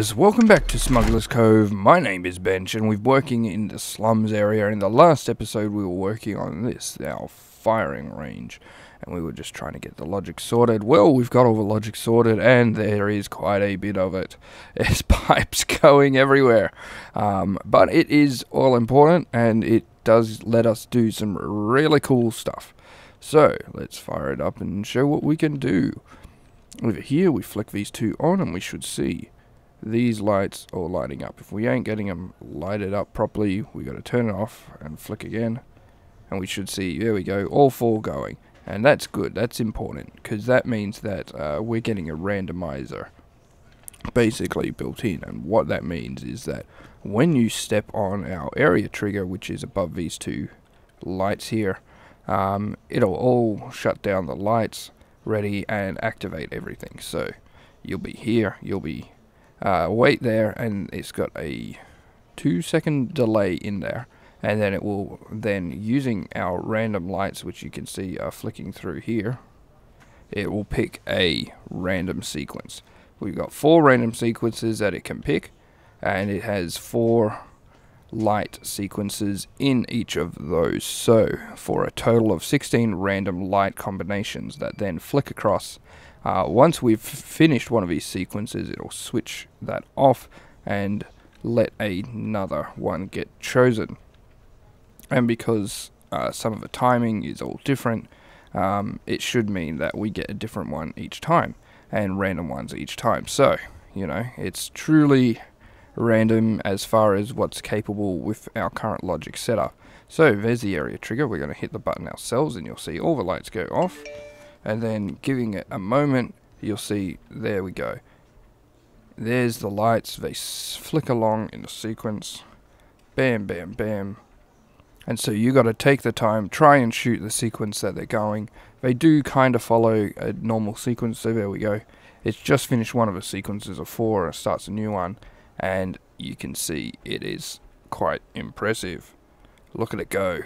guys, welcome back to Smugglers Cove. My name is Bench and we're working in the slums area. In the last episode we were working on this, our firing range, and we were just trying to get the logic sorted. Well, we've got all the logic sorted and there is quite a bit of it. There's pipes going everywhere, but it is all important and it does let us do some really cool stuff. So let's fire it up and show what we can do. Over here we flick these two on and we should see these lights all lighting up. If we ain't getting them lighted up properly, we got to turn it off and flick again, and we should see, there we go, all four going. And that's good, that's important, because that means that we're getting a randomizer basically built in. And what that means is that when you step on our area trigger, which is above these two lights here, it'll all shut down the lights, ready, and activate everything. So you'll be here, you'll be wait there, and it's got a 2-second delay in there, and then it will then, using our random lights, which you can see are flicking through here, it will pick a random sequence. We've got 4 random sequences that it can pick, and it has 4 light sequences in each of those, so for a total of 16 random light combinations that then flick across. Once we've finished one of these sequences, it'll switch that off and let another one get chosen. And because some of the timing is all different, it should mean that we get a different one each time, and random ones each time. So, you know, it's truly random as far as what's capable with our current logic setup. So there's the area trigger. We're going to hit the button ourselves and you'll see all the lights go off, and then giving it a moment, you'll see, there we go, there's the lights. They flick along in a sequence, bam bam bam, and so you got to take the time, try and shoot the sequence that they're going. They do kind of follow a normal sequence, so there we go, it's just finished one of the sequences of 4 and it starts a new one. And you can see it is quite impressive. Look at it go.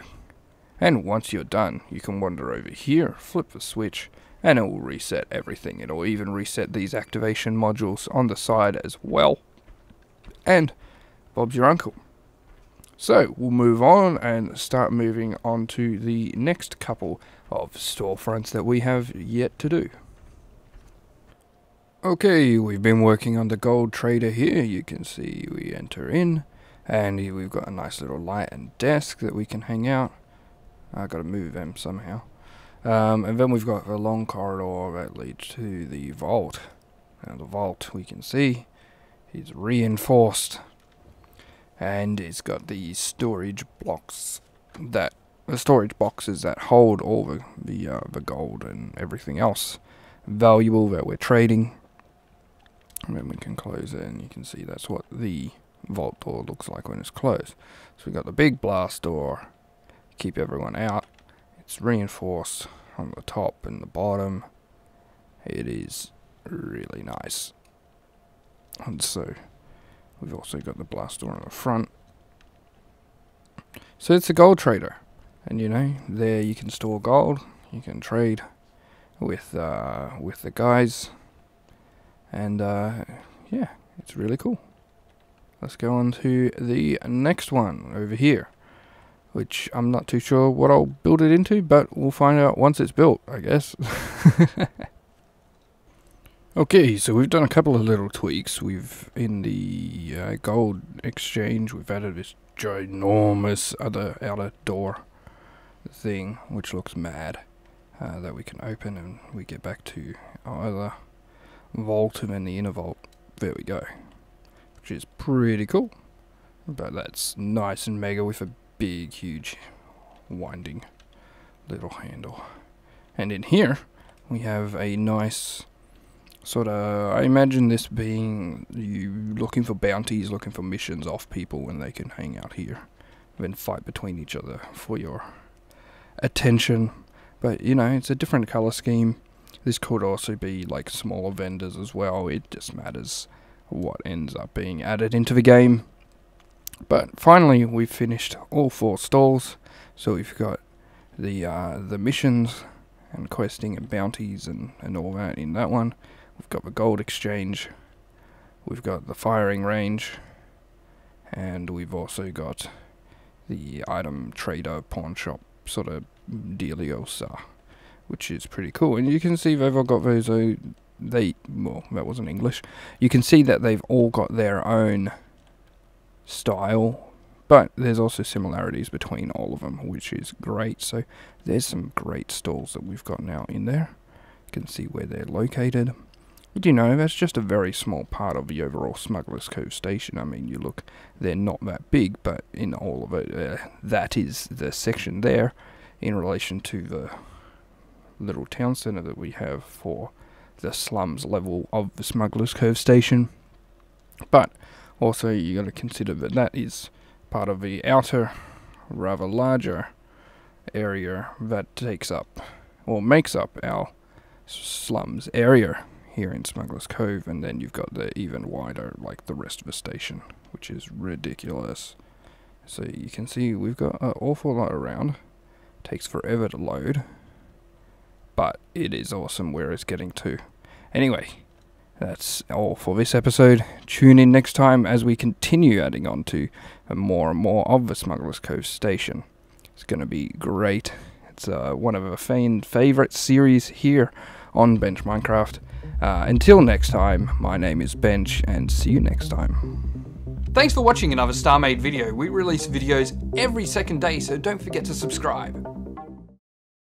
And once you're done, you can wander over here, flip the switch, and it will reset everything. It'll even reset these activation modules on the side as well. And Bob's your uncle. So we'll move on and start moving on to the next couple of storefronts that we have yet to do. Okay, we've been working on the gold trader here. You can see we enter in, and here we've got a nice little light and desk that we can hang out. I've got to move them somehow. And then we've got a long corridor that leads to the vault. Now the vault, we can see, is reinforced, and it's got these storage blocks that, the storage boxes that hold all the gold and everything else valuable that we're trading. And then we can close it, and you can see that's what the vault door looks like when it's closed. So we've got the big blast door, keep everyone out. It's reinforced on the top and the bottom. It is really nice. And so we've also got the blast door on the front. So it's a gold trader, and you know, there you can store gold, you can trade with the guys. And yeah, it's really cool. Let's go on to the next one over here, which I'm not too sure what I'll build it into, but we'll find out once it's built, I guess. Okay, so we've done a couple of little tweaks. We've, in the gold exchange, we've added this ginormous other outer door thing, which looks mad, that we can open, and we get back to our other vault, and then the inner vault, there we go, which is pretty cool. But that's nice and mega with a big huge winding little handle. And in here we have a nice sort of, I imagine this being you looking for bounties, looking for missions off people, and they can hang out here and then fight between each other for your attention. But you know, it's a different color scheme. This could also be like smaller vendors as well. It just matters what ends up being added into the game. But finally, we've finished all 4 stalls. So we've got the missions and questing and bounties and all that in that one. We've got the gold exchange We've got the firing range, and we've also got the item trader pawn shop sort of dealiosa, which is pretty cool. And you can see they've all got those, well, that wasn't English. You can see that they've all got their own style, but there's also similarities between all of them, which is great. So there's some great stalls that we've got now in there. You can see where they're located. But you know, that's just a very small part of the overall Smugglers Cove station. I mean, you look, they're not that big, but in all of it, that is the section there in relation to the little town centre that we have for the slums level of the Smugglers Cove station. But also you got to consider that that is part of the outer, rather larger area that takes up, or makes up, our slums area here in Smugglers Cove. And then you've got the even wider, like the rest of the station, which is ridiculous. So you can see we've got an awful lot around. Takes forever to load, but it is awesome where it's getting to. Anyway, that's all for this episode. Tune in next time as we continue adding on to more and more of the Smugglers Cove station. It's going to be great. It's one of our favourite series here on Bench Minecraft. Until next time, my name is Bench, and see you next time. Thanks for watching another Starmade video. We release videos every second day, so don't forget to subscribe.